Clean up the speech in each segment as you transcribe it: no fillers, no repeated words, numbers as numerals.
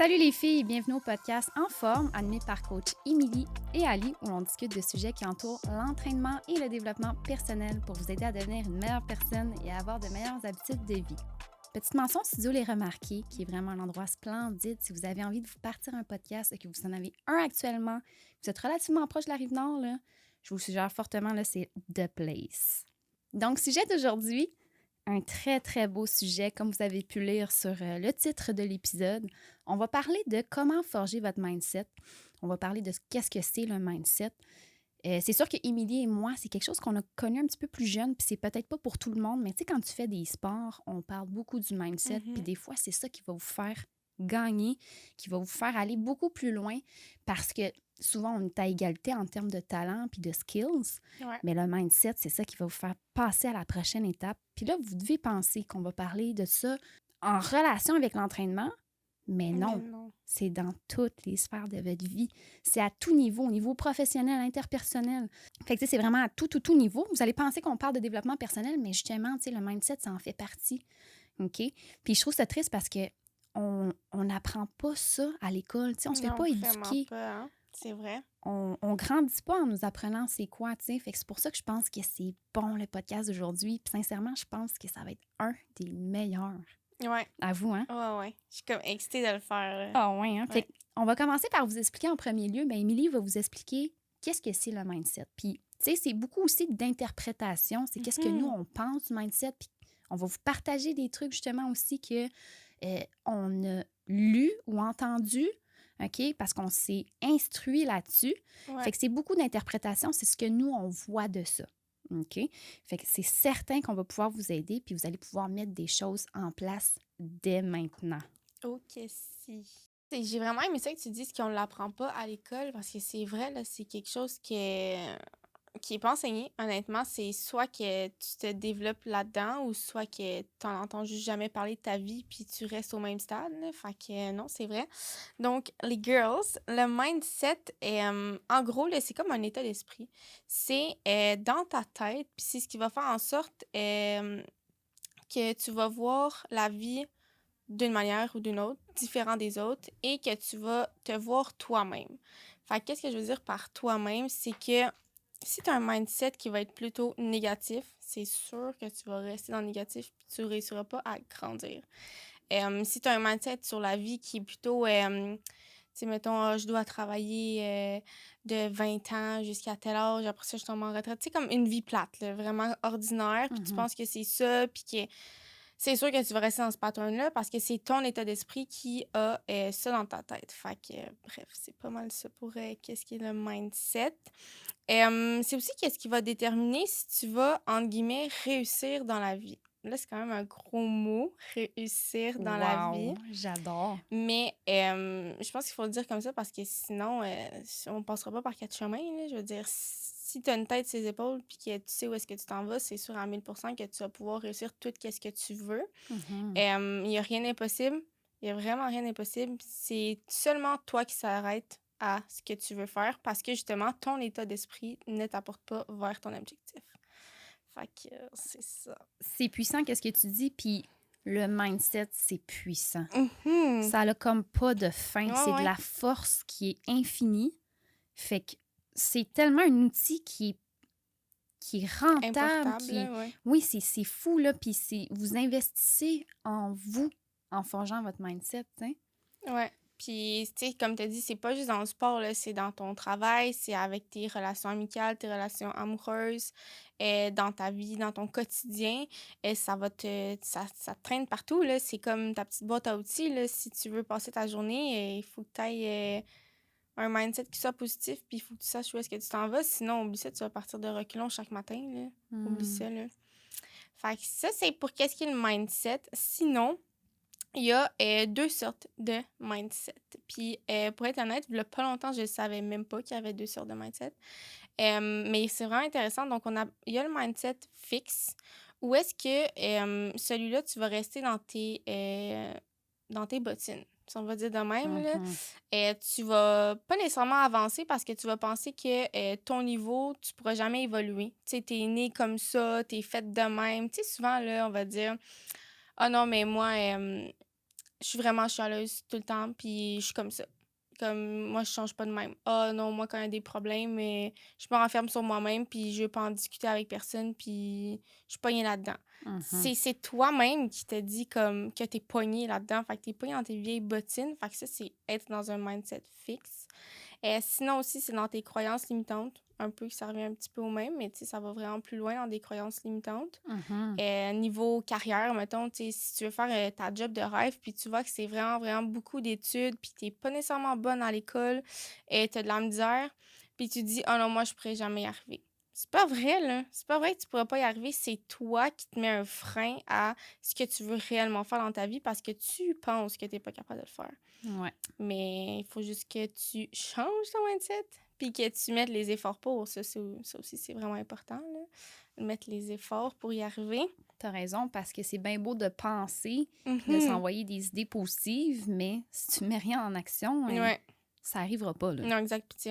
Salut les filles, bienvenue au podcast En forme, animé par coach Émilie et Ali, où l'on discute de sujets qui entourent l'entraînement et le développement personnel pour vous aider à devenir une meilleure personne et à avoir de meilleures habitudes de vie. Petite mention si vous les remarquez, qui est vraiment un endroit splendide si vous avez envie de vous partir un podcast et que vous en avez un actuellement, vous êtes relativement proche de la Rive-Nord, là, je vous suggère fortement, là, c'est The Place. Donc, sujet d'aujourd'hui, un très, très beau sujet, comme vous avez pu lire sur le titre de l'épisode. On va parler de comment forger votre mindset. On va parler de qu'est-ce que c'est le mindset. C'est sûr que Émilie et moi, c'est quelque chose qu'on a connu un petit peu plus jeune, puis c'est peut-être pas pour tout le monde, mais tu sais, quand tu fais des sports, on parle beaucoup du mindset, puis des fois, c'est ça qui va vous faire gagner, qui va vous faire aller beaucoup plus loin, parce que souvent, on est à égalité en termes de talent puis de skills, Ouais. mais le mindset, c'est ça qui va vous faire passer à la prochaine étape. Puis là, vous devez penser qu'on va parler de ça en relation avec l'entraînement, mais non. C'est dans toutes les sphères de votre vie. C'est à tout niveau, au niveau professionnel, interpersonnel. Fait que tu sais, c'est vraiment à tout niveau. Vous allez penser qu'on parle de développement personnel, mais justement, tu sais, le mindset, ça en fait partie. OK? Puis je trouve ça triste parce que on n'apprend pas ça à l'école. Tu sais, on se fait Non, pas vraiment éduquer. pas, hein? C'est vrai. On grandit pas en nous apprenant c'est quoi, tu sais. Fait que c'est pour ça que je pense que c'est bon, le podcast d'aujourd'hui. Puis sincèrement, je pense que ça va être un des meilleurs. Ouais. À vous, hein? Ouais. Je suis comme excitée de le faire, là. Ah ouais, hein? Ouais. Fait on va commencer par vous expliquer en premier lieu. Bien, Émilie va vous expliquer qu'est-ce que c'est le mindset. Puis, tu sais, c'est beaucoup aussi d'interprétation. C'est qu'est-ce que nous, on pense du mindset. Puis, on va vous partager des trucs, justement, aussi que on a lu ou entendu, OK? Parce qu'on s'est instruit là-dessus. Ouais. Fait que c'est beaucoup d'interprétation. C'est ce que nous, on voit de ça. OK? Fait que c'est certain qu'on va pouvoir vous aider, puis vous allez pouvoir mettre des choses en place dès maintenant. Ok, si. J'ai vraiment aimé ça que tu dises qu'on ne l'apprend pas à l'école parce que c'est vrai, là, c'est quelque chose qui est pas enseigné, honnêtement. C'est soit que tu te développes là-dedans ou soit que tu n'en entends juste jamais parler de ta vie puis tu restes au même stade, là. Fait que non, c'est vrai. Donc, les girls, le mindset, en gros, là, c'est comme un état d'esprit. C'est dans ta tête, puis c'est ce qui va faire en sorte que tu vas voir la vie d'une manière ou d'une autre, différent des autres, et que tu vas te voir toi-même. Fait que qu'est-ce que je veux dire par toi-même? C'est que si tu as un mindset qui va être plutôt négatif, c'est sûr que tu vas rester dans le négatif et tu ne réussiras pas à grandir. Si tu as un mindset sur la vie qui est plutôt, tu sais, mettons, je dois travailler de 20 ans jusqu'à tel âge, après ça, je tombe en retraite. Tu sais, comme une vie plate, là, vraiment ordinaire, puis tu penses que c'est ça, puis que c'est sûr que tu vas rester dans ce pattern-là parce que c'est ton état d'esprit qui a ça dans ta tête. Fait que, bref, c'est pas mal ça pour qu'est-ce qui est le mindset. C'est aussi qu'est-ce qui va déterminer si tu vas, entre guillemets, réussir dans la vie. Là, c'est quand même un gros mot, réussir dans la vie. Wow, j'adore. Mais je pense qu'il faut le dire comme ça parce que sinon, on passera pas par quatre chemins, là. Je veux dire, si tu as une tête sur les épaules puis que tu sais où est-ce que tu t'en vas, c'est sûr à 1000% que tu vas pouvoir réussir tout ce que tu veux. Il n'y a rien d'impossible. Il n'y a vraiment rien d'impossible. C'est seulement toi qui s'arrête à ce que tu veux faire parce que justement, ton état d'esprit ne t'apporte pas vers ton objectif. Fait que c'est ça. C'est puissant, qu'est-ce que tu dis, puis le mindset, c'est puissant. Mhm. Ça a comme pas de fin. Ouais, C'est de ouais. la force qui est infinie. Fait que c'est tellement un outil qui est rentable. Importable, ouais. Oui, c'est fou, là. Puis vous investissez en vous en forgeant votre mindset, tu sais. Ouais. Puis, tu sais, comme tu as dit, c'est pas juste dans le sport, là, c'est dans ton travail, c'est avec tes relations amicales, tes relations amoureuses, dans ta vie, dans ton quotidien. Ça te traîne partout, là. C'est comme ta petite boîte à outils, là. Si tu veux passer ta journée, il faut que tu aies un mindset qui soit positif, puis il faut que tu saches où est-ce que tu t'en vas. Sinon, oublie ça, tu vas partir de reculons chaque matin, là. Oublie ça, là. Fait que ça, c'est pour qu'est-ce qui est le mindset. Sinon, il y a deux sortes de mindset. Puis, pour être honnête, il y a pas longtemps, je ne savais même pas qu'il y avait deux sortes de mindset. Mais c'est vraiment intéressant. Donc, il y a le mindset fixe, où est-ce que celui-là, tu vas rester dans tes bottines. Si on va dire de même, là. Tu vas pas nécessairement avancer parce que tu vas penser que ton niveau, tu pourras jamais évoluer. Tu sais, t'es né comme ça, t'es faite de même. Tu sais, souvent, là, on va dire « Ah non, mais moi... je suis vraiment chialeuse tout le temps, puis je suis comme ça. Comme, moi, je change pas de même. Ah non, moi, quand il y a des problèmes, je me renferme sur moi-même, puis je veux pas en discuter avec personne, puis je suis pognée là-dedans. Mhm. C'est toi-même qui te dit comme que t'es pognée là-dedans, fait que t'es pognée dans tes vieilles bottines, fait que ça, c'est être dans un mindset fixe. Sinon aussi, c'est dans tes croyances limitantes, un peu, ça revient un petit peu au même, mais tu sais, ça va vraiment plus loin dans des croyances limitantes. Mhm. Niveau carrière, mettons, tu sais, si tu veux faire ta job de rêve, puis tu vois que c'est vraiment, vraiment beaucoup d'études, puis t'es pas nécessairement bonne à l'école, et t'as de la misère, puis tu dis, oh non, moi, je pourrais jamais y arriver. C'est pas vrai, là. C'est pas vrai que tu pourras pas y arriver. C'est toi qui te mets un frein à ce que tu veux réellement faire dans ta vie parce que tu penses que t'es pas capable de le faire. Ouais. Mais il faut juste que tu changes ton mindset, puis que tu mettes les efforts pour. Ça aussi, c'est vraiment important, là. Mettre les efforts pour y arriver. T'as raison, parce que c'est bien beau de penser, puis de Mhm. s'envoyer des idées positives, mais si tu mets rien en action, Ouais. ça arrivera pas, là. Non, exact. Puis, tu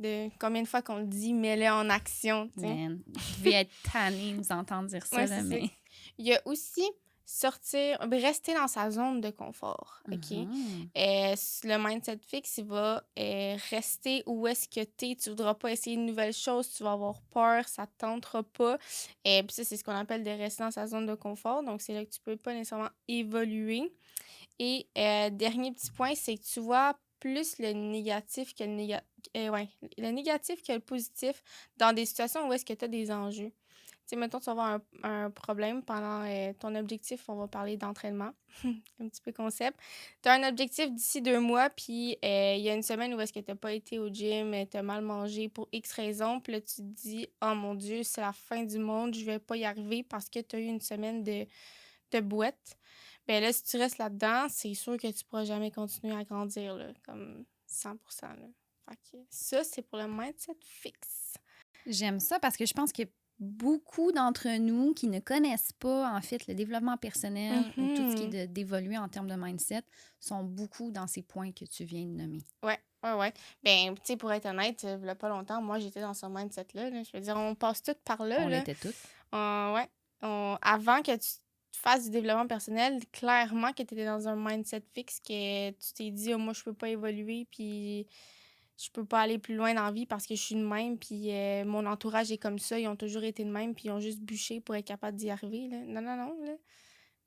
sais, combien de fois qu'on le dit, mets-le en action, tu sais. Man, vous devez être tanné de nous entendre dire ça, Ouais, là, c'est ça. mais... Il y a aussi rester dans sa zone de confort, OK? Mhm. Le mindset fixe, il va rester où est-ce que t'es. Tu voudras pas essayer de nouvelles choses, tu vas avoir peur, ça te tentera pas. Puis ça, c'est ce qu'on appelle de rester dans sa zone de confort. Donc, c'est là que tu peux pas nécessairement évoluer. Et dernier petit point, c'est que tu vois plus le négatif que ouais, le négatif que le positif dans des situations où est-ce que tu as des enjeux. Tu sais, mettons, tu vas avoir un problème pendant ton objectif, on va parler d'entraînement, un petit peu concept. Tu as un objectif d'ici 2 mois, puis il y a une semaine où est-ce que tu n'as pas été au gym, tu as mal mangé pour X raison, puis là, tu te dis, oh mon Dieu, c'est la fin du monde, je vais pas y arriver parce que tu as eu une semaine de boîte. Ben là, si tu restes là-dedans, c'est sûr que tu pourras jamais continuer à grandir, là, comme 100%, là. Fait que ça, c'est pour le mindset fixe. J'aime ça parce que je pense que beaucoup d'entre nous qui ne connaissent pas, en fait, le développement personnel ou tout ce qui Mhm. est d'évoluer en termes de mindset sont beaucoup dans ces points que tu viens de nommer. Ouais, ouais, ouais. Ben, tu sais, pour être honnête, il y a pas longtemps, moi, j'étais dans ce mindset-là, là. Je veux dire, on passe tout par là, On là. l'était toutes. Ouais. Avant que tu fasses du développement personnel, clairement que tu étais dans un mindset fixe, que tu t'es dit, oh, moi, je peux pas évoluer, puis je peux pas aller plus loin dans la vie parce que je suis de même, puis mon entourage est comme ça, ils ont toujours été de même, puis ils ont juste bûché pour être capable d'y arriver, là. Non, non, non, là.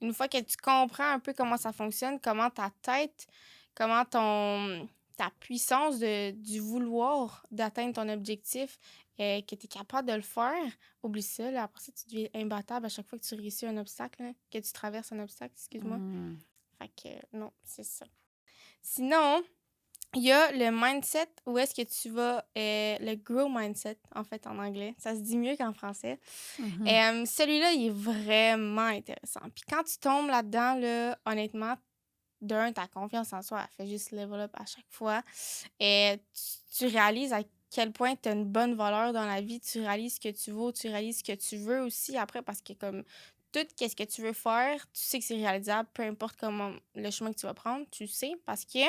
Une fois que tu comprends un peu comment ça fonctionne, comment ta tête, comment ta puissance du vouloir d'atteindre ton objectif, que tu es capable de le faire, oublie ça, là. Après ça, tu deviens imbattable à chaque fois que tu réussis un obstacle, là, que tu traverses un obstacle, excuse-moi. Hmm. Fait que non, c'est ça. Sinon, il y a le mindset où est-ce que tu vas, le grow mindset, en fait, en anglais. Ça se dit mieux qu'en français. Mhm. Celui-là, il est vraiment intéressant. Puis quand tu tombes là-dedans, là, honnêtement, ta confiance en soi, elle fait juste level up à chaque fois. Et tu réalises à quel point tu as une bonne valeur dans la vie. Tu réalises ce que tu vaux, tu réalises ce que tu veux aussi après parce que comme tout ce que tu veux faire, tu sais que c'est réalisable, peu importe comment le chemin que tu vas prendre, tu sais, parce que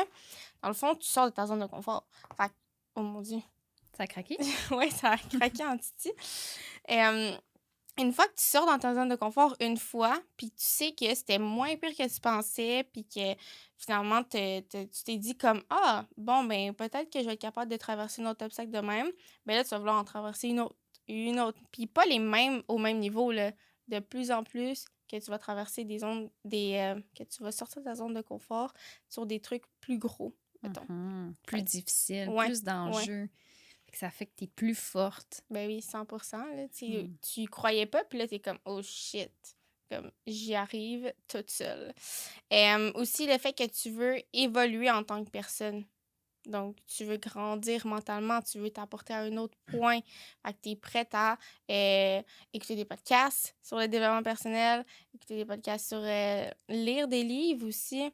dans le fond, tu sors de ta zone de confort. Fait que, oh mon Dieu. Ça a craqué? Ouais, ça a craqué en titi. Euh, une fois que tu sors dans ta zone de confort une fois, puis tu sais que c'était moins pire que tu pensais, puis que finalement, tu t'es dit comme «Ah, bon, ben peut-être que je vais être capable de traverser une autre obstacle de même», ben là, tu vas vouloir en traverser une autre. Puis pas les mêmes au même niveau, là. De plus en plus que tu vas traverser que tu vas sortir de ta zone de confort sur des trucs plus gros, mettons. Mhm. Plus Fait difficile, ouais, plus ouais. d'enjeux. Fait que ça fait que tu es plus forte. Ben oui, 100%, là. Hmm. Tu y croyais pas, puis là, t'es comme, oh shit. Comme, j'y arrive toute seule. Aussi, le fait que tu veux évoluer en tant que personne. Donc, tu veux grandir mentalement, tu veux t'apporter à un autre point. Fait que t'es prête à écouter des podcasts sur le développement personnel, écouter des podcasts sur lire des livres aussi,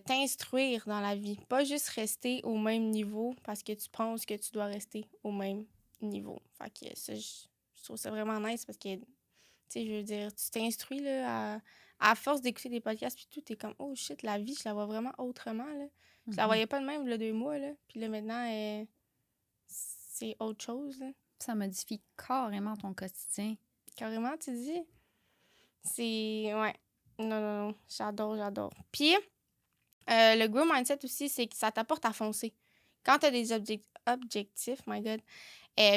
t'instruire dans la vie. Pas juste rester au même niveau parce que tu penses que tu dois rester au même niveau. Fait que ça, je trouve ça vraiment nice parce que, tu sais, je veux dire, tu t'instruis, là, à force d'écouter des podcasts, puis tout, t'es comme, oh shit, la vie, je la vois vraiment autrement, là. Je la Mhm. voyais pas de même, là, 2 mois, là. Puis là, maintenant, c'est autre chose, là. Ça modifie carrément ton quotidien. Carrément, tu dis. C'est. Ouais. Non, non, non. J'adore, j'adore. Puis, Le grow mindset aussi, c'est que ça t'apporte à foncer. Quand tu as des objectifs, my God,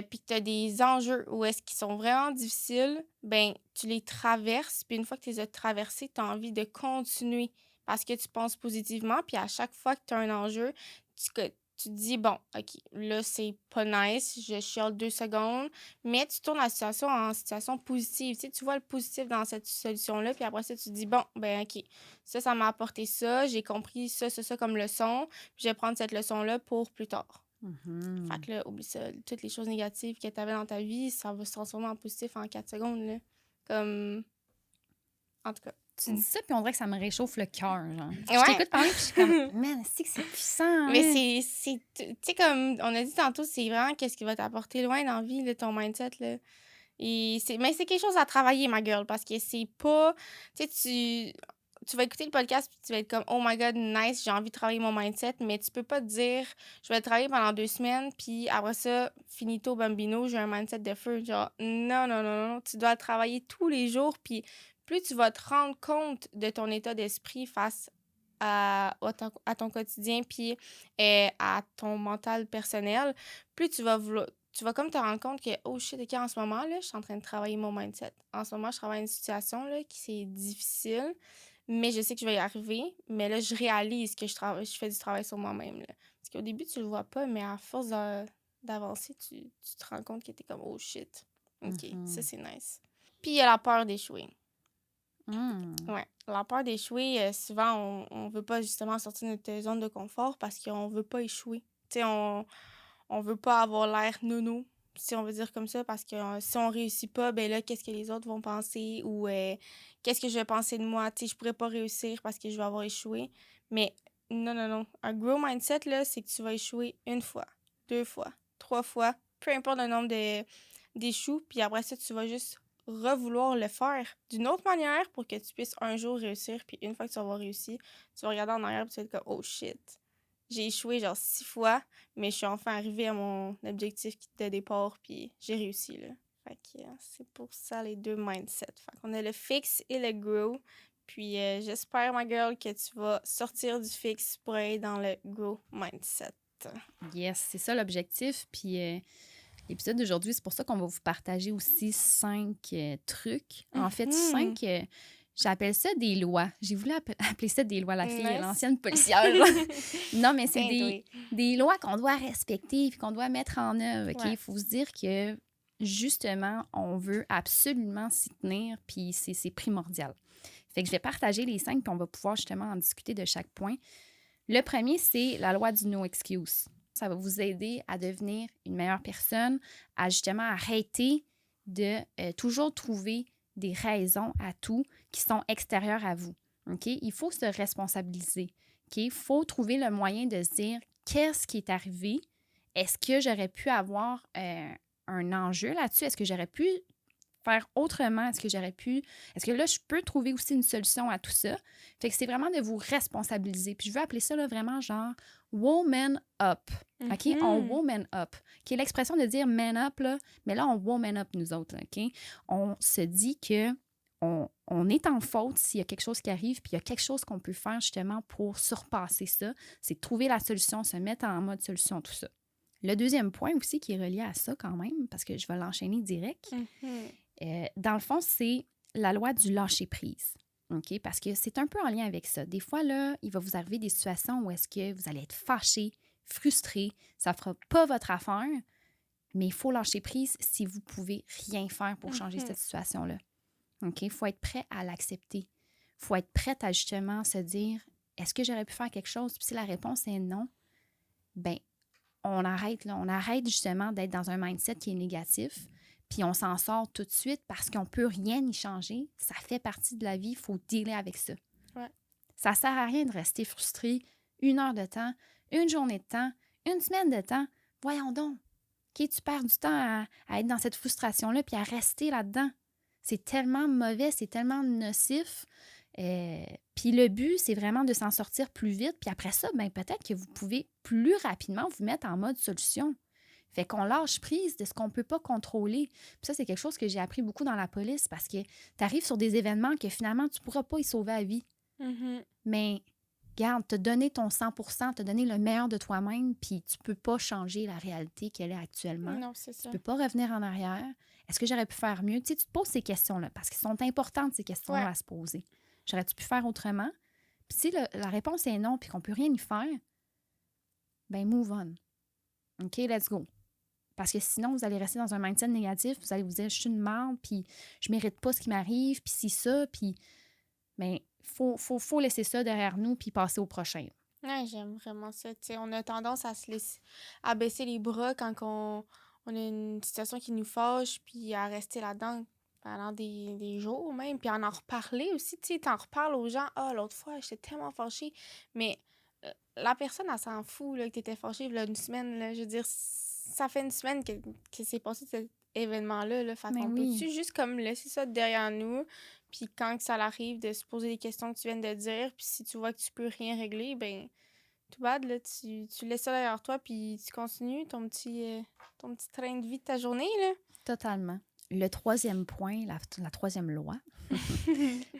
puis que tu as des enjeux où est-ce qu'ils sont vraiment difficiles, ben tu les traverses, puis une fois que tu les as traversés, tu as envie de continuer parce que tu penses positivement, puis à chaque fois que tu as un enjeu, tu te dis, bon, OK, là, c'est pas nice, je chiale 2 secondes, mais tu tournes la situation en situation positive. Tu sais, tu vois le positif dans cette solution-là, puis après ça, tu te dis, bon, ben OK, ça m'a apporté ça, j'ai compris ça comme leçon, puis je vais prendre cette leçon-là pour plus tard. Fait que là, oublie ça. Toutes les choses négatives que tu avais dans ta vie, ça va se transformer en positif en 4 secondes, là. Comme... En tout cas. Tu dis ça, puis on dirait que ça me réchauffe le cœur, genre. Je Ouais. t'écoute parler, puis je suis comme, man, c'est puissant, Mais hein? tu sais, comme on a dit tantôt, c'est vraiment qu'est-ce qui va t'apporter loin dans la vie, là, ton mindset, là. Mais c'est quelque chose à travailler, ma girl, parce que c'est pas... Tu sais, tu vas écouter le podcast puis tu vas être comme oh my god, nice, j'ai envie de travailler mon mindset, mais tu peux pas te dire je vais le travailler pendant 2 semaines puis après ça, finito bambino, j'ai un mindset de feu. Genre, non, non, non, non. Tu dois le travailler tous les jours puis plus tu vas te rendre compte de ton état d'esprit face à ton quotidien puis à ton mental personnel, plus tu vas comme te rendre compte que, oh shit, OK, en ce moment, là, je suis en train de travailler mon mindset. En ce moment, je travaille une situation là, qui c'est difficile, mais je sais que je vais y arriver. Mais là, je réalise que je fais du travail sur moi-même. Là. Parce qu'au début, tu le vois pas, mais à force d'avancer, tu te rends compte que t'es comme, oh shit. OK, ça, c'est nice. Puis il y a la peur d'échouer. Ouais, la peur d'échouer, souvent, on veut pas justement sortir de notre zone de confort parce qu'on veut pas échouer. Tu sais, on veut pas avoir l'air nono, si on veut dire comme ça, parce que si on réussit pas, ben là, qu'est-ce que les autres vont penser ou qu'est-ce que je vais penser de moi? Tu sais, je pourrais pas réussir parce que je vais avoir échoué. Mais non, non, non. Un grow mindset, là, c'est que tu vas échouer 1 fois, 2 fois, 3 fois, peu importe le nombre d'échoues, puis après ça, tu vas juste revouloir le faire d'une autre manière pour que tu puisses un jour réussir, puis une fois que tu vas avoir réussi, tu vas regarder en arrière, puis tu vas être comme « Oh shit! » J'ai échoué genre 6 fois, mais je suis enfin arrivée à mon objectif de départ, puis j'ai réussi, là. Fait que c'est pour ça les 2 mindsets. Fait qu'on a le fixe et le grow. Puis j'espère, ma girl, que tu vas sortir du fixe pour aller dans le grow mindset. Yes, c'est ça l'objectif. Puis l'épisode d'aujourd'hui, c'est pour ça qu'on va vous partager aussi 5 trucs. En fait, 5... j'appelle ça des lois. J'ai voulu appeler ça des lois, la fille, Nice. l'ancienne policière. Non, mais c'est Ben, des lois qu'on doit respecter et qu'on doit mettre en œuvre. OK? Ouais. Il faut se dire que, justement, on veut absolument s'y tenir, puis c'est primordial. Fait que je vais partager les 5, puis on va pouvoir justement en discuter de chaque point. Le premier, c'est la loi du no excuse. Ça va vous aider à devenir une meilleure personne, à justement arrêter de toujours trouver des raisons à tout qui sont extérieures à vous. OK? Il faut se responsabiliser. OK? Il faut trouver le moyen de se dire qu'est-ce qui est arrivé? Est-ce que j'aurais pu avoir un enjeu là-dessus? Est-ce que j'aurais pu faire autrement? Est-ce que là, je peux trouver aussi une solution à tout ça? Fait que c'est vraiment de vous responsabiliser. Puis je veux appeler ça là, vraiment genre woman up. OK? On woman up. Qui est l'expression de dire man up, là, mais là, on woman up nous autres. OK? On se dit que on est en faute s'il y a quelque chose qui arrive, puis il y a quelque chose qu'on peut faire justement pour surpasser ça. C'est de trouver la solution, se mettre en mode solution, tout ça. Le deuxième point aussi qui est relié à ça quand même, parce que je vais l'enchaîner direct, dans le fond, c'est la loi du lâcher-prise. OK? Parce que c'est un peu en lien avec ça. Des fois, là, il va vous arriver des situations où est-ce que vous allez être fâché, frustré, ça ne fera pas votre affaire, mais il faut lâcher prise si vous ne pouvez rien faire pour changer cette situation-là. OK? Il faut être prêt à l'accepter. Il faut être prêt à justement se dire, est-ce que j'aurais pu faire quelque chose? Puis si la réponse est non, bien, on arrête, là. On arrête justement d'être dans un mindset qui est négatif, puis on s'en sort tout de suite parce qu'on ne peut rien y changer. Ça fait partie de la vie, il faut dealer avec ça. Ouais. Ça ne sert à rien de rester frustré 1 heure de temps, 1 journée de temps, 1 semaine de temps. Voyons donc. OK, tu perds du temps à être dans cette frustration-là puis à rester là-dedans. C'est tellement mauvais, c'est tellement nocif. Puis le but, c'est vraiment de s'en sortir plus vite. Puis après ça, ben, peut-être que vous pouvez plus rapidement vous mettre en mode solution. Fait qu'on lâche prise de ce qu'on ne peut pas contrôler. Puis ça, c'est quelque chose que j'ai appris beaucoup dans la police parce que tu arrives sur des événements que finalement, tu ne pourras pas y sauver la vie. Mais Garde, te donner ton 100%, te donner le meilleur de toi-même, puis tu peux pas changer la réalité qu'elle est actuellement. Non, c'est ça. Tu peux pas revenir en arrière. Est-ce que j'aurais pu faire mieux? Tu sais, tu te poses ces questions-là parce qu'elles sont importantes, ces questions-là, Ouais. à se poser. J'aurais-tu pu faire autrement? Puis si la réponse est non, puis qu'on peut rien y faire, ben move on. OK, let's go. Parce que sinon, vous allez rester dans un mindset négatif, vous allez vous dire, je suis une merde, puis je mérite pas ce qui m'arrive, puis si ça, puis... Mais faut laisser ça derrière nous, puis passer au prochain. Ouais, j'aime vraiment ça. Tu sais, on a tendance à se laisser, à baisser les bras quand on a une situation qui nous fâche, puis à rester là-dedans pendant des jours même, puis à en reparler aussi. Tu sais, t'en reparles aux gens. Ah, l'autre fois, j'étais tellement fâchée. Mais la personne, elle s'en fout là, que t'étais fâchée il y a une semaine. Là. Je veux dire, ça fait une semaine que c'est passé cet événement-là. Là. Fait Mais qu'on oui. peut-tu juste comme laisser ça derrière nous, puis quand que ça arrive, de se poser des questions que tu viens de dire, puis si tu vois que tu peux rien régler, ben tout bad, là, tu laisses ça derrière toi, puis tu continues ton petit train de vie de ta journée, là. Totalement. Le troisième point, la troisième loi,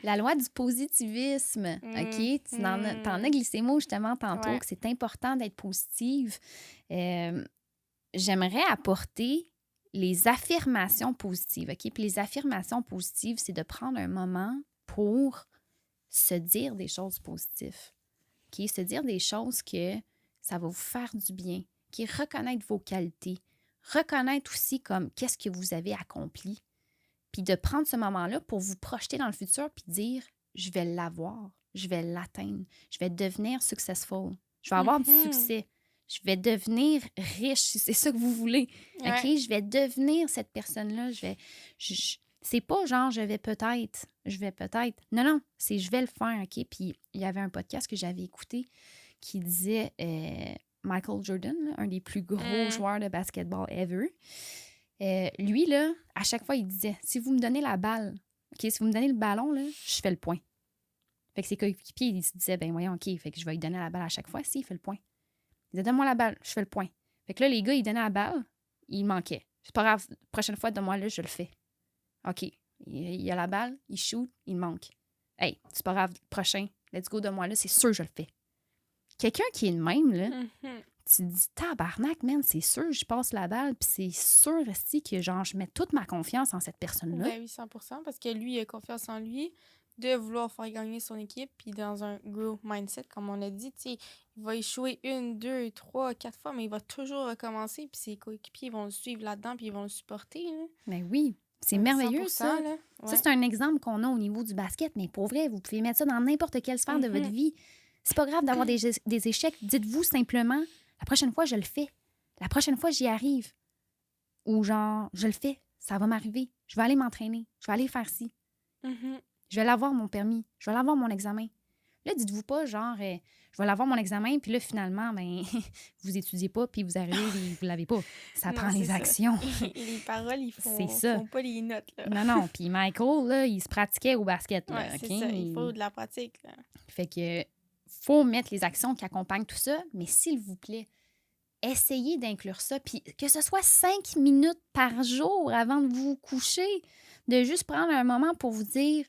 la loi du positivisme. OK? T'en as glissé mot justement tantôt, Ouais. que c'est important d'être positive. J'aimerais apporter les affirmations positives. OK? Puis les affirmations positives, c'est de prendre un moment pour se dire des choses positives. OK? Se dire des choses que ça va vous faire du bien, qui reconnaître vos qualités, reconnaître aussi comme qu'est-ce que vous avez accompli, puis de prendre ce moment-là pour vous projeter dans le futur puis dire je vais l'avoir, je vais l'atteindre, je vais devenir successful, je vais avoir du succès, je vais devenir riche si c'est ça que vous voulez. Ouais. OK? Je vais devenir cette personne-là, c'est pas genre je vais peut-être. Non, non, c'est je vais le faire, OK? Puis il y avait un podcast que j'avais écouté qui disait Michael Jordan, là, un des plus gros joueurs de basketball ever. Lui, là, à chaque fois, il disait si vous me donnez la balle, OK, si vous me donnez le ballon, là, je fais le point. Fait que ses coéquipiers, ils se disaient ben voyons, OK, fait que je vais lui donner la balle à chaque fois. Si, il fait le point. Il disait donne-moi la balle, je fais le point. Fait que là, les gars, ils donnaient la balle, il manquait. C'est pas grave, la prochaine fois, donne-moi là, je le fais. OK, il a la balle, il shoot, il manque. Hey, c'est pas grave, prochain, let's go, donne-moi là, c'est sûr, je le fais. Quelqu'un qui est le même, là, tu te dis, tabarnak, man, c'est sûr, je passe la balle, puis c'est sûr, aussi que genre, je mets toute ma confiance en cette personne-là. Ben oui, 100%, parce que lui, il a confiance en lui de vouloir faire gagner son équipe, puis dans un gros mindset, comme on a dit, tu sais, il va échouer 1, 2, 3, 4 fois, mais il va toujours recommencer, puis ses coéquipiers vont le suivre là-dedans, puis ils vont le supporter. Là. Mais oui, c'est Donc, merveilleux, 100%, ça. là. Ça, Ouais. c'est un exemple qu'on a au niveau du basket, mais pour vrai, vous pouvez mettre ça dans n'importe quelle sphère de votre vie. C'est pas grave d'avoir des échecs. Dites-vous simplement, la prochaine fois, je le fais. La prochaine fois, j'y arrive. Ou genre, je le fais. Ça va m'arriver. Je vais aller m'entraîner. Je vais aller faire ci. Je vais l'avoir, mon permis. Je vais l'avoir, mon examen. Là, dites-vous pas, genre, je vais l'avoir, mon examen, puis là, finalement, ben, vous étudiez pas, puis vous arrivez, et vous l'avez pas. Ça Non, prend les c'est ça. actions. Les paroles, ils C'est ça. font pas les notes, là. Non, non. Puis Michael, là, il se pratiquait au basket, là, Ouais, OK? c'est ça. Il faut de la pratique, là. Fait que faut mettre les actions qui accompagnent tout ça, mais s'il vous plaît, essayez d'inclure ça, puis que ce soit 5 minutes par jour avant de vous coucher, de juste prendre un moment pour vous dire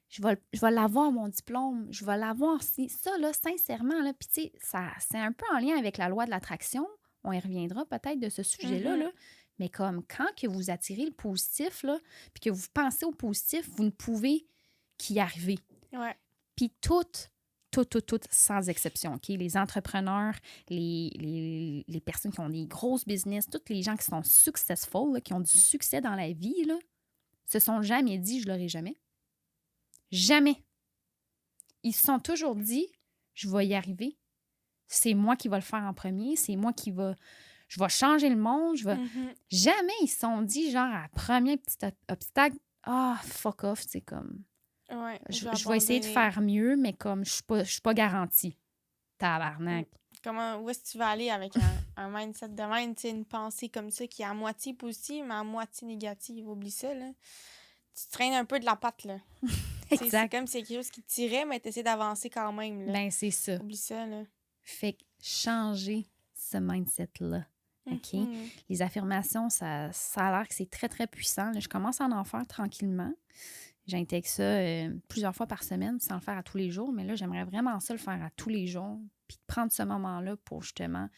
je vais l'avoir, mon diplôme, je vais l'avoir. Ça, là, sincèrement, là, puis tu sais, c'est un peu en lien avec la loi de l'attraction. On y reviendra peut-être de ce sujet-là, là. Mais comme quand que vous attirez le positif, là, puis que vous pensez au positif, vous ne pouvez qu'y arriver. Ouais. Puis toutes, sans exception, OK? Les entrepreneurs, les personnes qui ont des grosses business, tous les gens qui sont successful, là, qui ont du succès dans la vie, là, se sont jamais dit « je l'aurai jamais ». Jamais. Ils se sont toujours dit « je vais y arriver ». C'est moi qui vais le faire en premier. C'est moi qui va... Je vais changer le monde. Jamais ils se sont dit, genre, à premier petit obstacle, « ah, fuck off », c'est comme... Ouais, Je vais essayer de faire mieux, mais comme je suis pas garantie. Tabarnak. Où est-ce que tu vas aller avec un mindset de même, une pensée comme ça qui est à moitié positive, mais à moitié négative? Oublie ça, là. Tu traînes un peu de la patte, là. Exact. C'est comme si c'est quelque chose qui te tirait, mais tu essaies d'avancer quand même, là. Ben, c'est ça. Oublie ça, là. Fait que changer ce mindset-là. OK? Les affirmations, ça a l'air que c'est très, très puissant. Là, je commence à en faire tranquillement. J'intègre ça plusieurs fois par semaine sans le faire à tous les jours. Mais là, j'aimerais vraiment ça le faire à tous les jours. Puis de prendre ce moment-là pour justement...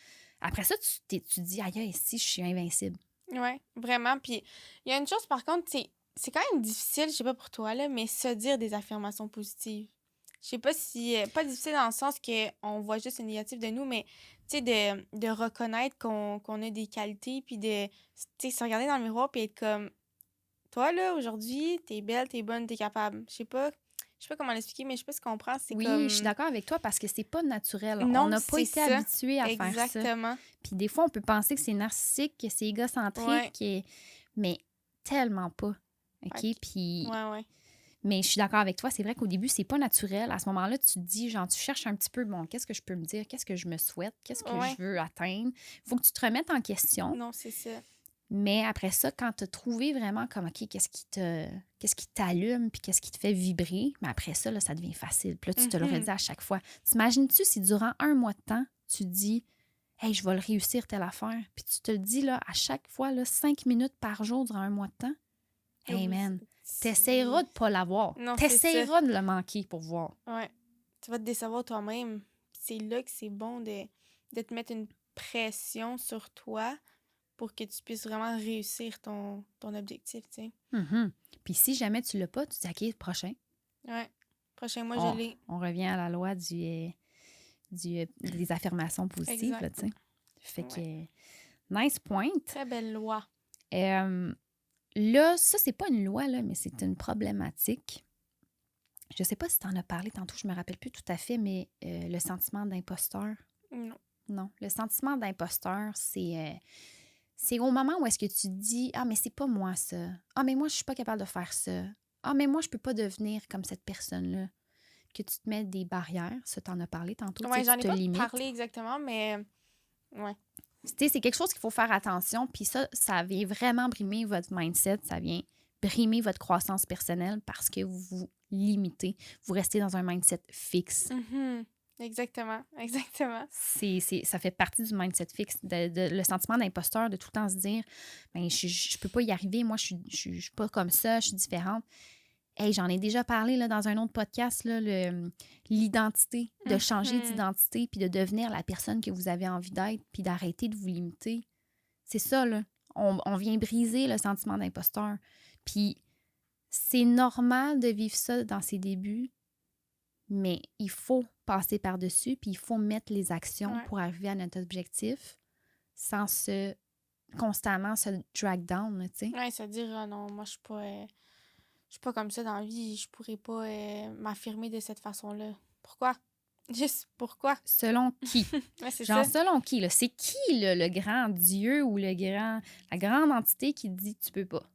Après ça, tu te dis, aïe, ici, je suis invincible. Ouais, vraiment. Puis il y a une chose, par contre, c'est quand même difficile, je sais pas pour toi, là, mais se dire des affirmations positives. Je sais pas si... pas difficile dans le sens qu'on voit juste le négatif de nous, mais tu sais, de reconnaître qu'on a des qualités, puis de, tu sais, se regarder dans le miroir, puis être comme, toi, là, aujourd'hui, t'es belle, t'es bonne, t'es capable. Je sais pas comment l'expliquer, mais je sais pas si tu comprends. C'est Oui, je suis comme... d'accord avec toi parce que c'est pas naturel. On Non, n'a pas c'est été ça. habitué à faire ça. Exactement. Puis des fois, on peut penser que c'est narcissique, que c'est Ouais. égocentrique, mais tellement pas. OK? Ok. Puis, Ouais. mais je suis d'accord avec toi, c'est vrai qu'au début, c'est pas naturel. À ce moment-là, tu te dis, genre, tu cherches un petit peu, bon, qu'est-ce que je peux me dire? Qu'est-ce que je me souhaite? Qu'est-ce que Ouais. je veux atteindre? Il faut que tu te remettes en question. Non, c'est ça. Mais après ça, quand tu as trouvé vraiment comme, OK, qu'est-ce qui t'allume puis qu'est-ce qui te fait vibrer, mais après ça, là, ça devient facile. Puis là, tu te le redis à chaque fois. T'imagines-tu si durant un mois de temps, tu dis, hey, je vais le réussir telle affaire, puis tu te le dis là, à chaque fois, là, 5 minutes par jour durant un mois de temps, hey man, t'essaieras de pas l'avoir. Non, c'est ça. T'essaieras de le manquer pour voir. Ouais. Tu vas te décevoir toi-même. C'est là que c'est bon de te mettre une pression sur toi pour que tu puisses vraiment réussir ton objectif, tu sais. Mhm. Puis si jamais tu l'as pas, tu dis, OK, prochain. Ouais. Prochain mois, On, je l'ai. on revient à la loi des affirmations positives, là, tu sais. Fait que, nice point. Très belle loi. Là, ça, c'est pas une loi, là, mais c'est une problématique. Je sais pas si tu en as parlé tantôt, je me rappelle plus tout à fait, mais le sentiment d'imposteur. Non. Non, le sentiment d'imposteur, c'est au moment où est-ce que tu te dis « Ah, mais c'est pas moi, ça. Ah, mais moi, je suis pas capable de faire ça. Ah, mais moi, je peux pas devenir comme cette personne-là. » Que tu te mets des barrières. Ça, t'en as parlé tantôt. Ouais, j'en ai tu te pas limites. parlé exactement, mais... Ouais. C'est quelque chose qu'il faut faire attention. Puis ça vient vraiment brimer votre mindset. Ça vient brimer votre croissance personnelle parce que vous vous limitez. Vous restez dans un mindset fixe. Exactement. Ça fait partie du mindset fixe. Le sentiment d'imposteur, de tout le temps se dire ben, je peux pas y arriver. Moi, je suis pas comme ça. Je suis différente. Hey, j'en ai déjà parlé là, dans un autre podcast, là, l'identité, de changer d'identité puis de devenir la personne que vous avez envie d'être puis d'arrêter de vous limiter. C'est ça, là. On vient briser le sentiment d'imposteur. Puis c'est normal de vivre ça dans ses débuts, mais il faut passer par-dessus puis il faut mettre les actions pour arriver à notre objectif sans constamment se drag down, tu sais. Ouais, se dire, ah non, moi, je suis pas comme ça dans la vie, je pourrais pas m'affirmer de cette façon-là. Pourquoi? Juste pourquoi? Selon qui? Ouais, c'est Genre, ça. selon qui? Là? C'est qui là, le grand Dieu ou la grande entité qui te dit que tu peux pas?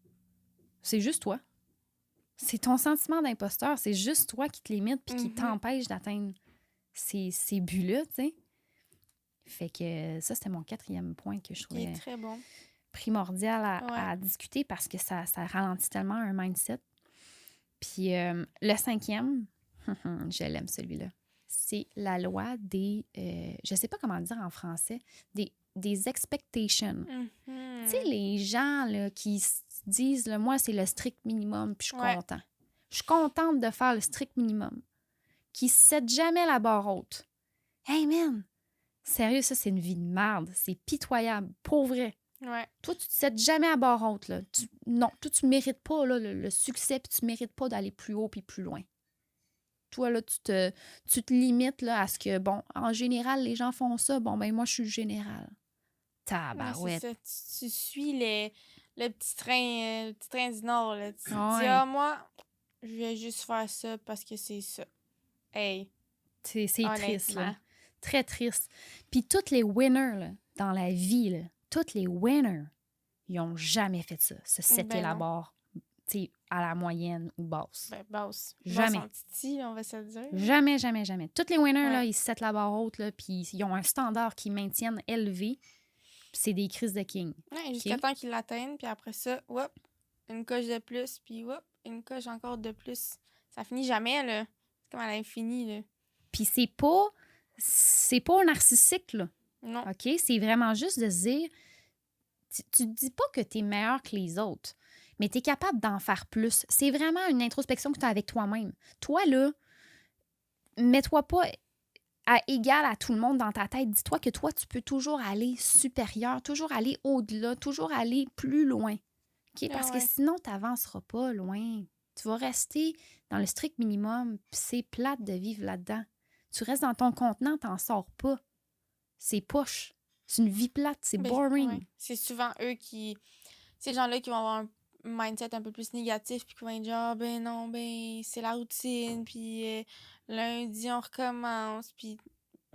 C'est juste toi. C'est ton sentiment d'imposteur. C'est juste toi qui te limite puis qui t'empêche d'atteindre ces buts-là, tu sais. Fait que ça, c'était mon 4e point que je trouvais très bon. primordial à discuter parce que ça ralentit tellement un mindset. Puis le 5e, je l'aime celui-là, c'est la loi des, je sais pas comment dire en français, des expectations. Tu sais, les gens là, qui se disent, là, moi, c'est le strict minimum, puis je suis content. Je suis contente de faire le strict minimum. Qui se settent jamais la barre haute. Hey, man! Sérieux, ça, c'est une vie de merde. C'est pitoyable, pour vrai. Ouais. Toi, tu te sets jamais à barre haute, là. Non, toi, tu mérites pas là, le succès, puis tu mérites pas d'aller plus haut puis plus loin. Toi, là, tu te limites là, à ce que, bon, en général, les gens font ça. Bon, ben moi, je suis le général. Tabarouette. Ouais, c'est ça. Tu suis le petit train du Nord, là. Tu te dis, Ouais. moi, je vais juste faire ça parce que c'est ça. Hey. C'est triste, là. Honnêtement. Très triste. Puis tous les winners, là, dans la vie, là, tous les winners, ils ont jamais fait ça. Se setter la non. barre, tu sais, à la moyenne ou basse. Ben, basse. Jamais. Basse en titi, on va se le dire. Jamais, jamais, jamais. Tous les winners, Ouais. là, ils se settent la barre haute, là, puis ils ont un standard qu'ils maintiennent élevé. Puis c'est des crises de king. Ouais, jusqu'à temps qu'ils l'atteignent, puis après ça, hop, une coche de plus, puis hop, une coche encore de plus. Ça finit jamais, là. C'est comme à l'infini, là. Puis c'est pas narcissique, là. Non. OK? C'est vraiment juste de se dire, tu te dis pas que t'es meilleur que les autres, mais tu es capable d'en faire plus. C'est vraiment une introspection que tu as avec toi-même. Toi, là, mets-toi pas à égal à tout le monde dans ta tête. Dis-toi que toi, tu peux toujours aller supérieur, toujours aller au-delà, toujours aller plus loin. OK? Ah Parce que ouais. sinon, tu n'avanceras pas loin. Tu vas rester dans le strict minimum, puis c'est plate de vivre là-dedans. Tu restes dans ton contenant, t'en sors pas. C'est poche. C'est une vie plate, c'est Ben, boring. ouais. C'est souvent eux qui... Ces gens-là qui vont avoir un mindset un peu plus négatif, puis qui vont être genre, ben non, ben c'est la routine, puis lundi, on recommence, puis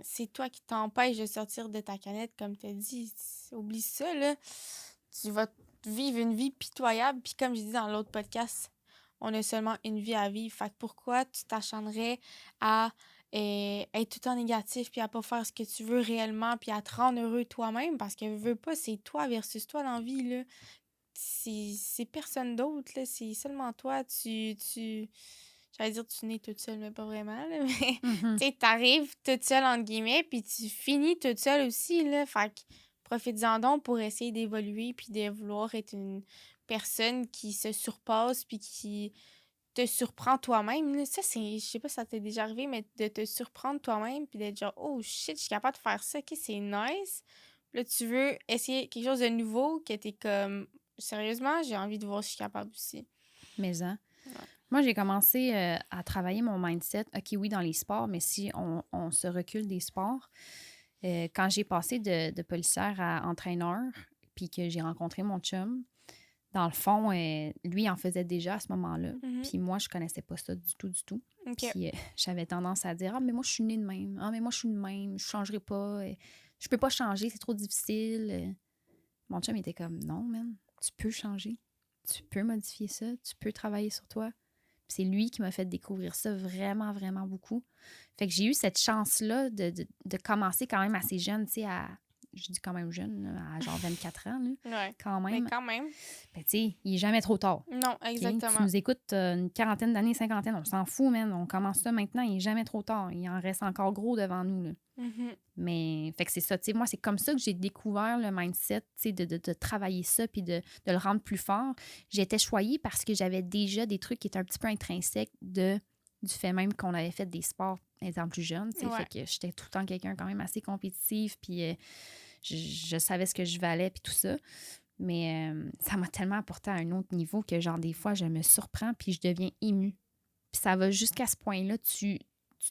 c'est toi qui t'empêches de sortir de ta canette, comme t'as dit. Oublie ça, là. Tu vas vivre une vie pitoyable, puis comme je dis dans l'autre podcast, on a seulement une vie à vivre. Fait que pourquoi tu t'acharnerais à être tout le temps négatif, puis à pas faire ce que tu veux réellement, puis à te rendre heureux toi-même? Parce que veux pas, c'est toi versus toi dans la vie, là. C'est personne d'autre, là. C'est seulement toi. J'allais dire tu nais toute seule, mais pas vraiment, là. Mais Mhm. tu sais, t'arrives toute seule, entre guillemets, puis tu finis toute seule aussi, là. Fait que profites-en donc pour essayer d'évoluer, puis de vouloir être une personne qui se surpasse, puis qui te surprend toi-même, là. Ça, c'est... Je sais pas si ça t'est déjà arrivé, mais de te surprendre toi-même, puis d'être genre, oh shit, je suis capable de faire ça, ok, c'est nice. Puis là, tu veux essayer quelque chose de nouveau, que t'es comme, sérieusement, j'ai envie de voir si je suis capable aussi. Mais hein. Ouais. Moi, j'ai commencé à travailler mon mindset. OK, oui, dans les sports, mais si on se recule des sports, quand j'ai passé de policière à entraîneur, puis que j'ai rencontré mon chum, dans le fond, lui, il en faisait déjà à ce moment-là. Mhm. Puis moi, je connaissais pas ça du tout, du tout. Ok. Puis j'avais tendance à dire, ah, mais moi, je suis née de même. Ah, mais moi, je suis de même. Je changerai pas. Je peux pas changer, c'est trop difficile. Mon chum était comme, non, man, tu peux changer. Tu peux modifier ça. Tu peux travailler sur toi. Puis c'est lui qui m'a fait découvrir ça vraiment, vraiment beaucoup. Fait que j'ai eu cette chance-là de commencer quand même assez jeune, tu sais, je dis quand même jeune, là, à genre 24 ans, là, Ouais. quand Mais même. quand même. Ben, tu sais, il est jamais trop tard. Non, OK? Tu exactement. nous écoutes une quarantaine d'années, cinquantaine, on s'en fout, man. On commence ça maintenant, il est jamais trop tard. Il en reste encore gros devant nous, là. Mhm. Mais, fait que c'est ça, tu sais, moi, c'est comme ça que j'ai découvert le mindset, tu sais, de travailler ça puis de le rendre plus fort. J'étais choyée parce que j'avais déjà des trucs qui étaient un petit peu intrinsèques du fait même qu'on avait fait des sports étant plus jeune, tu sais. Ouais. Fait que j'étais tout le temps quelqu'un quand même assez compétitif, puis je savais ce que je valais puis tout ça. Mais ça m'a tellement apporté à un autre niveau que, genre, des fois, je me surprends puis je deviens émue. Puis ça va jusqu'à ce point-là, tu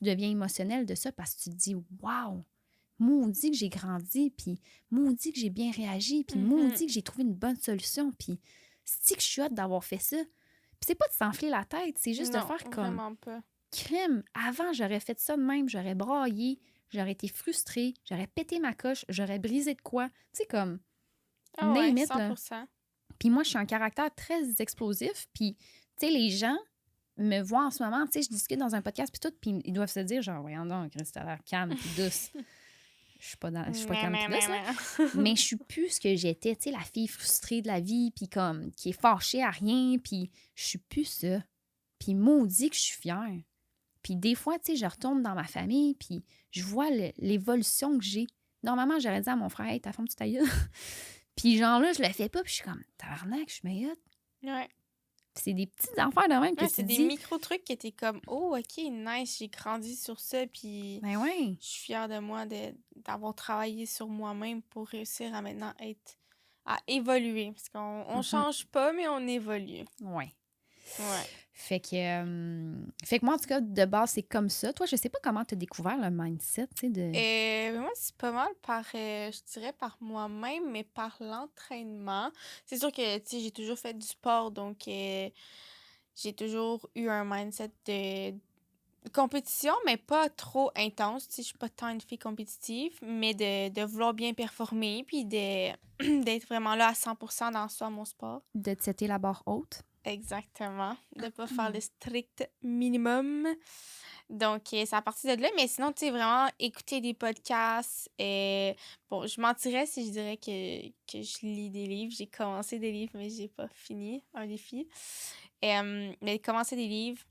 deviens émotionnel de ça parce que tu te dis « Wow! Maudit que j'ai grandi, puis maudit que j'ai bien réagi, puis Mhm. maudit que j'ai trouvé une bonne solution, puis c'est que je suis hâte d'avoir fait ça. » Puis c'est pas de s'enfler la tête, c'est juste de Non, faire comme vraiment pas. crème. Avant, j'aurais fait ça de même, j'aurais braillé, j'aurais été frustrée, j'aurais pété ma coche, j'aurais brisé de quoi. Tu sais, comme Ah ouais, name it, là. 100%. Puis moi, je suis un caractère très explosif, puis tu sais, les gens me voient en ce moment, tu sais, je discute dans un podcast, puis tout, puis ils doivent se dire, genre, voyons donc, Chris, t'as l'air calme, puis douce. Je suis pas calme puis douce, là. Mais je suis plus ce que j'étais, tu sais, la fille frustrée de la vie, puis comme, qui est fâchée à rien, puis je suis plus ça. Puis maudit que je suis fière. Puis des fois, tu sais, je retourne dans ma famille, puis je vois l'évolution que j'ai. Normalement, j'aurais dit à mon frère, hey, ta femme, tu ta gueule. Puis genre là, je le fais pas, puis je suis comme, tabarnak, je suis meilleure. Ouais. Puis c'est des petites affaires de même que Ouais, tu c'est te des dis, micro-trucs qui étaient comme, oh, ok, nice, j'ai grandi sur ça, puis ben ouais. je suis fière de moi d'avoir travaillé sur moi-même pour réussir à maintenant à évoluer. Parce qu'on change pas, mais on évolue. Ouais. Ouais. Fait que moi, en tout cas, de base, c'est comme ça. Toi, je sais pas comment tu as découvert le mindset, tu sais, de... Moi, c'est pas mal je dirais par moi-même, mais par l'entraînement. C'est sûr que, tu sais, j'ai toujours fait du sport, donc j'ai toujours eu un mindset de compétition, mais pas trop intense. Tu sais, je suis pas tant une fille compétitive, mais de vouloir bien performer, puis d'être vraiment là à 100% dans soi, mon sport. de te setter la barre haute. Exactement. De pas faire le strict minimum. Donc, c'est à partir de là. Mais sinon, tu sais, vraiment écouter des podcasts. Bon, je mentirais si je dirais que je lis des livres. J'ai commencé des livres, mais j'ai pas fini un défi. Mais commencer des livres,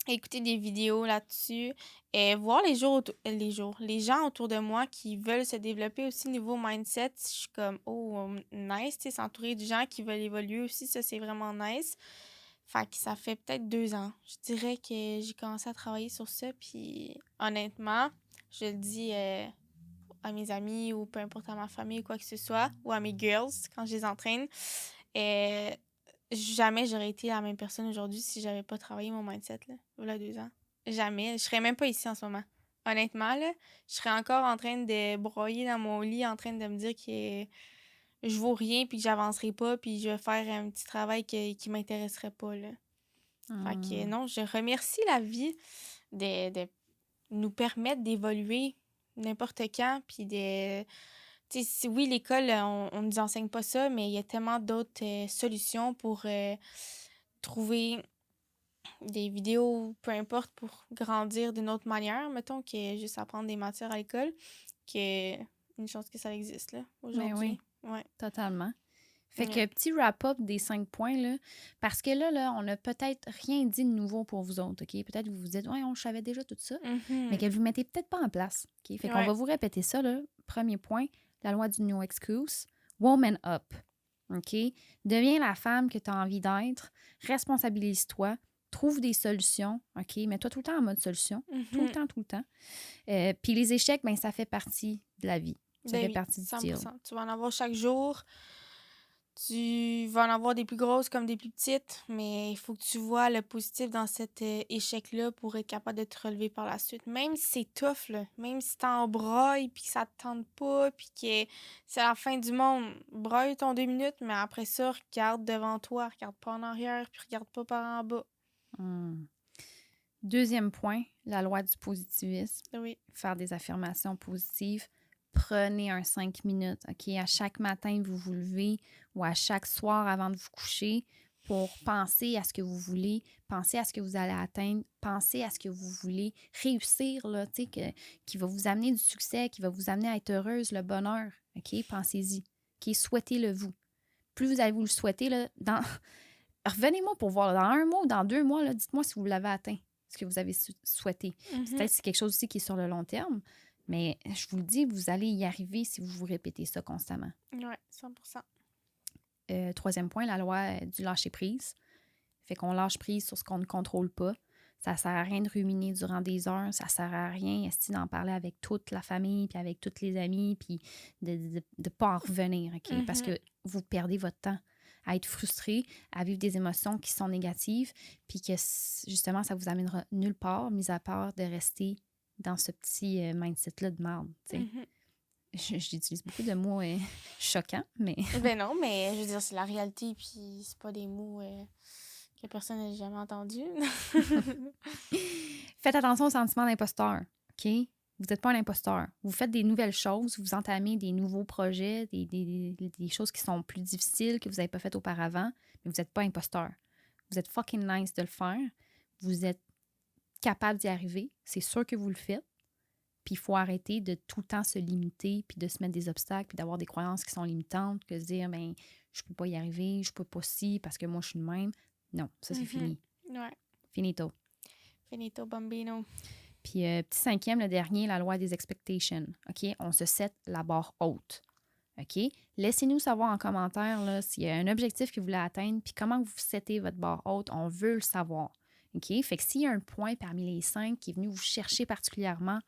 écouter des vidéos là-dessus et voir les gens autour de moi qui veulent se développer aussi niveau mindset. Je suis comme, oh, nice, tu sais, s'entourer de gens qui veulent évoluer aussi, ça, c'est vraiment nice. Fait que ça fait peut-être 2 ans. Je dirais que j'ai commencé à travailler sur ça, puis honnêtement, je le dis à mes amis ou peu importe à ma famille ou quoi que ce soit, ou à mes girls quand je les entraîne. Et jamais j'aurais été la même personne aujourd'hui si j'avais pas travaillé mon mindset, là, voilà 2 ans. Jamais. Je serais même pas ici en ce moment. Honnêtement, là, je serais encore en train de broyer dans mon lit, en train de me dire que je vaux rien, puis que j'avancerai pas, puis je vais faire un petit travail qui m'intéresserait pas, là. Fait que non, je remercie la vie de nous permettre d'évoluer n'importe quand, puis de... Tu sais, oui, l'école, on nous enseigne pas ça, mais il y a tellement d'autres solutions pour trouver des vidéos, peu importe, pour grandir d'une autre manière, mettons, que juste apprendre des matières à l'école, que une chance que ça existe, là, Mais aujourd'hui. oui, Ouais. totalement. Fait que Ouais. petit wrap-up des 5 points, là, parce que là, on n'a peut-être rien dit de nouveau pour vous autres, OK? Peut-être que vous vous dites, ouais, on savait déjà tout ça, mais Mhm. que vous ne mettez peut-être pas en place, OK? Fait qu'on Ouais. va vous répéter ça, là. Premier point, la loi du no excuse. Woman up, OK? Deviens la femme que tu as envie d'être, responsabilise-toi, trouve des solutions, OK? Mets-toi tout le temps en mode solution, tout le Mhm. temps, tout le temps. Puis les échecs, ben ça fait partie de la vie. Ça Ben fait oui, partie du deal. 100%. Tu vas en avoir chaque jour. Tu vas en avoir des plus grosses comme des plus petites, mais il faut que tu vois le positif dans cet échec-là pour être capable de te relever par la suite. Même si c'est tough, là, même si t'en broilles, puis que ça te tente pas, puis que c'est la fin du monde, broille ton 2 minutes, mais après ça, regarde devant toi, regarde pas en arrière, puis regarde pas par en bas. Hmm. Deuxième point, la loi du positivisme. Oui. Faire des affirmations positives. Prenez un 5 minutes, OK? À chaque matin, vous vous levez ou à chaque soir avant de vous coucher pour penser à ce que vous voulez, penser à ce que vous allez atteindre, penser à ce que vous voulez réussir, là, tu sais, qui va vous amener du succès, qui va vous amener à être heureuse, le bonheur, OK? Pensez-y, OK? Souhaitez-le vous. Plus vous allez vous le souhaiter, là, revenez-moi pour voir, dans 1 mois ou dans 2 mois, là, dites-moi si vous l'avez atteint, ce que vous avez souhaité. Mhm. Peut-être que c'est quelque chose aussi qui est sur le long terme, mais je vous le dis, vous allez y arriver si vous vous répétez ça constamment. Ouais, 100%. Troisième point, la loi du lâcher-prise. Fait qu'on lâche prise sur ce qu'on ne contrôle pas. Ça sert à rien de ruminer durant des heures. Ça sert à rien d'en parler avec toute la famille, puis avec tous les amis, puis de ne pas en revenir, OK? Parce Mhm. que vous perdez votre temps à être frustré, à vivre des émotions qui sont négatives, puis que justement, ça vous amènera nulle part, mis à part de rester dans ce petit mindset-là de merde, tu sais. Mhm. J'utilise beaucoup de mots choquants, mais Ben non, mais je veux dire, c'est la réalité, puis c'est pas des mots que personne n'a jamais entendus. faites attention au sentiment d'imposteur, OK? Vous n'êtes pas un imposteur. Vous faites des nouvelles choses, vous entamez des nouveaux projets, des choses qui sont plus difficiles que vous n'avez pas faites auparavant, mais vous n'êtes pas imposteur. Vous êtes fucking nice de le faire. Vous êtes capable d'y arriver. C'est sûr que vous le faites. Puis il faut arrêter de tout le temps se limiter, puis de se mettre des obstacles, puis d'avoir des croyances qui sont limitantes, que de se dire, ben, je peux pas y arriver, je peux pas si, parce que moi, je suis le même. Non, ça, c'est fini. Ouais. Finito. Finito bambino. Puis, petit cinquième, le dernier, la loi des expectations. OK? On se set la barre haute. OK? Laissez-nous savoir en commentaire là, s'il y a un objectif que vous voulez atteindre, puis comment vous settez votre barre haute. On veut le savoir. OK? Fait que s'il y a un point parmi les 5 qui est venu vous chercher particulièrement,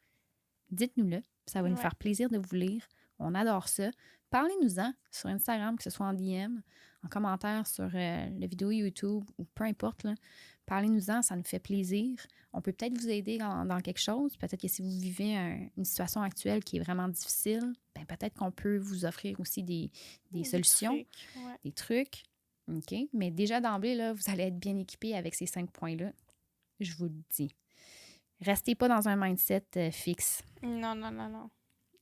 dites-nous-le. Ça va nous faire plaisir de vous lire. On adore ça. Parlez-nous-en sur Instagram, que ce soit en DM, en commentaire sur la vidéo YouTube ou peu importe. Là. Parlez-nous-en, ça nous fait plaisir. On peut peut-être vous aider dans quelque chose. Peut-être que si vous vivez une situation actuelle qui est vraiment difficile, ben peut-être qu'on peut vous offrir aussi des solutions, des trucs. OK? Mais déjà d'emblée, là, vous allez être bien équipé avec ces 5 points-là. Je vous le dis. Restez pas dans un mindset fixe. Non, non, non, non.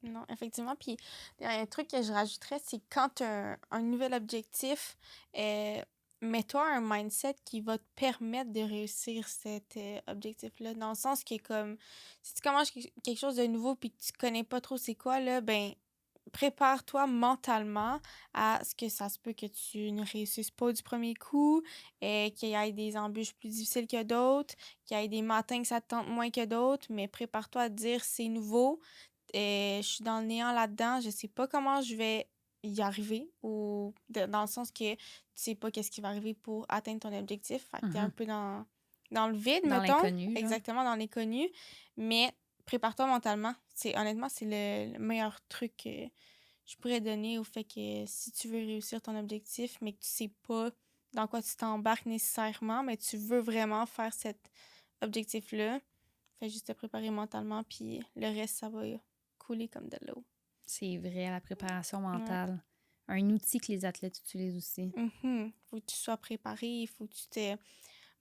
Non, effectivement. Puis, un truc que je rajouterais, c'est quand tu as un nouvel objectif, mets-toi un mindset qui va te permettre de réussir cet objectif-là. Dans le sens que, comme, si tu commences quelque chose de nouveau puis que tu connais pas trop c'est quoi, là, ben, prépare-toi mentalement à ce que ça se peut que tu ne réussisses pas du premier coup, qu'il y ait des embûches plus difficiles que d'autres, qu'il y ait des matins que ça te tente moins que d'autres, mais prépare-toi à te dire c'est nouveau, je suis dans le néant là-dedans, je sais pas comment je vais y arriver, ou dans le sens que tu sais pas qu'est-ce qui va arriver pour atteindre ton objectif. Fait que t'es un peu dans le vide, Dans mettons. l'inconnu, genre. Exactement, dans l'inconnu. Mais prépare-toi mentalement. Honnêtement, c'est le meilleur truc que je pourrais donner au fait que si tu veux réussir ton objectif, mais que tu sais pas dans quoi tu t'embarques nécessairement, mais tu veux vraiment faire cet objectif-là, fais juste te préparer mentalement, puis le reste, ça va couler comme de l'eau. C'est vrai, la préparation Ouais. mentale. Un outil que les athlètes utilisent aussi. Faut que tu sois préparé, il faut que tu te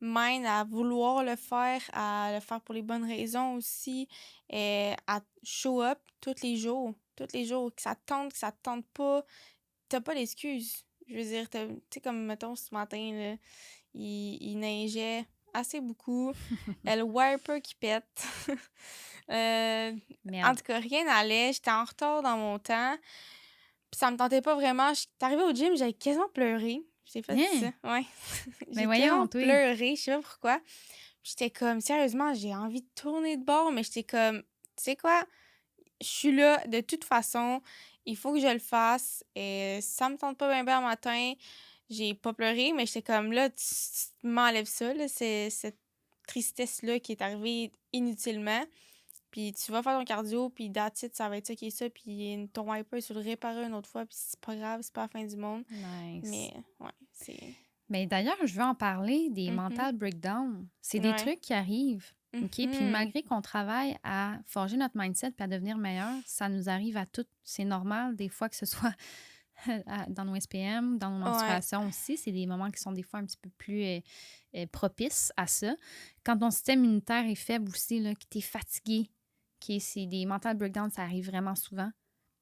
mènes à vouloir à le faire pour les bonnes raisons aussi, à show up tous les jours, que ça te tente pas, t'as pas d'excuses. Je veux dire, tu sais, comme, mettons, ce matin, là, il neigeait assez beaucoup, le wiper qui pète. En Merde. tout cas, rien n'allait, j'étais en retard dans mon temps, puis ça me tentait pas vraiment. J'étais arrivée au gym, j'avais quasiment pleuré. J'ai fait Hein? ça, ouais. Mais J'ai voyons, quasiment toi. pleuré, je sais pas pourquoi. J'étais comme, sérieusement, j'ai envie de tourner de bord, mais j'étais comme, tu sais quoi, je suis là de toute façon, il faut que je le fasse. Et ça me tente pas bien bien le matin. J'ai pas pleuré, mais j'étais comme, là, tu m'enlèves ça, là, cette tristesse-là qui est arrivée inutilement. Puis tu vas faire ton cardio, puis that's it, ça va être ça qui est ça. Puis ton wiper, tu le réparer une autre fois, puis c'est pas grave, c'est pas la fin du monde. Nice. Mais, ouais, c'est... Mais d'ailleurs, je veux en parler des mental breakdowns. C'est des Ouais. trucs qui arrivent. OK? Puis malgré qu'on travaille à forger notre mindset puis à devenir meilleur, ça nous arrive à toutes. C'est normal, des fois, que ce soit dans nos SPM, dans nos menstruations aussi. C'est des moments qui sont des fois un petit peu plus propices à ça. Quand ton système immunitaire est faible aussi, là, que tu es fatigué, c'est des mental breakdowns, ça arrive vraiment souvent.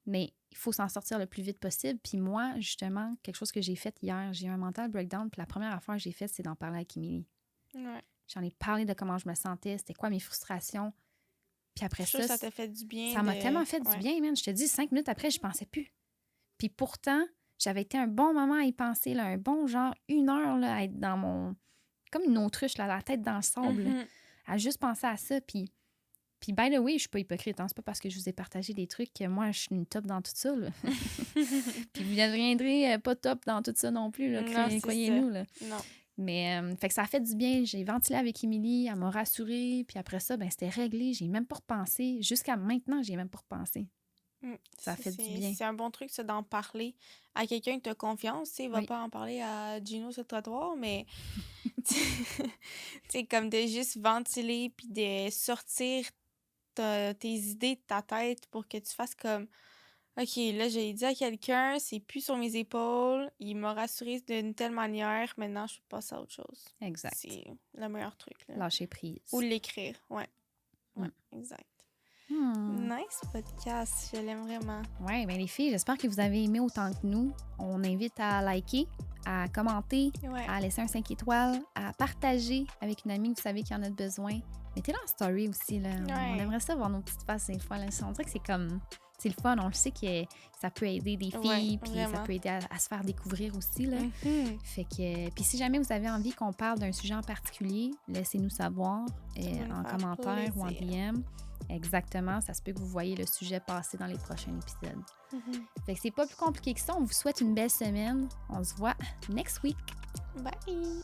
Mais il faut s'en sortir le plus vite possible. Puis moi, justement, quelque chose que j'ai fait hier, j'ai eu un mental breakdown. Puis la première affaire que j'ai faite, c'est d'en parler avec Émilie. Ouais. J'en ai parlé de comment je me sentais, c'était quoi mes frustrations. Puis après ça t'a fait du bien. Ça m'a tellement fait du bien, man. Je te dis, 5 minutes après, je pensais plus. Puis pourtant, j'avais été un bon moment à y penser, là, un bon genre 1 heure là, à être dans mon... Comme une autruche, là, la tête dans le sable, là, à juste penser à ça. Puis by the way, je suis pas hypocrite. Hein? C'est pas parce que je vous ai partagé des trucs que moi, je suis une top dans tout ça. Là. Puis vous deviendrez pas top dans tout ça non plus. Là, croyez-nous. Là. Non. Mais fait que ça a fait du bien. J'ai ventilé avec Émilie, elle m'a rassurée. Puis après ça, ben c'était réglé. J'ai même pas repensé. Jusqu'à maintenant, j'ai même pas repensé. Ça a fait du bien. C'est un bon truc, ça, d'en parler à quelqu'un que tu as confiance. Tu sais, va pas en parler à Gino sur le trottoir, mais tu sais, comme de juste ventiler puis de sortir tes idées de ta tête pour que tu fasses comme OK, là, j'ai dit à quelqu'un, c'est plus sur mes épaules, il m'a rassuré d'une telle manière, maintenant, je peux passer à autre chose. Exact. C'est le meilleur truc. Là. Lâcher prise. Ou l'écrire, ouais. Exact. Nice podcast, je l'aime vraiment. Ouais, bien les filles, j'espère que vous avez aimé autant que nous. On invite à liker, à commenter, à laisser un 5 étoiles, à partager avec une amie que vous savez qui en a besoin. Mettez-le en story aussi. Là. On aimerait ça voir nos petites faces des fois. Là. On dirait que c'est comme... C'est le fun. On le sait que ça peut aider des filles, puis ça peut aider à se faire découvrir aussi. Là. Fait que... Puis si jamais vous avez envie qu'on parle d'un sujet en particulier, laissez-nous savoir en commentaire ou en DM. Exactement. Ça se peut que vous voyez le sujet passer dans les prochains épisodes. Fait que c'est pas plus compliqué que ça. On vous souhaite une belle semaine. On se voit next week. Bye!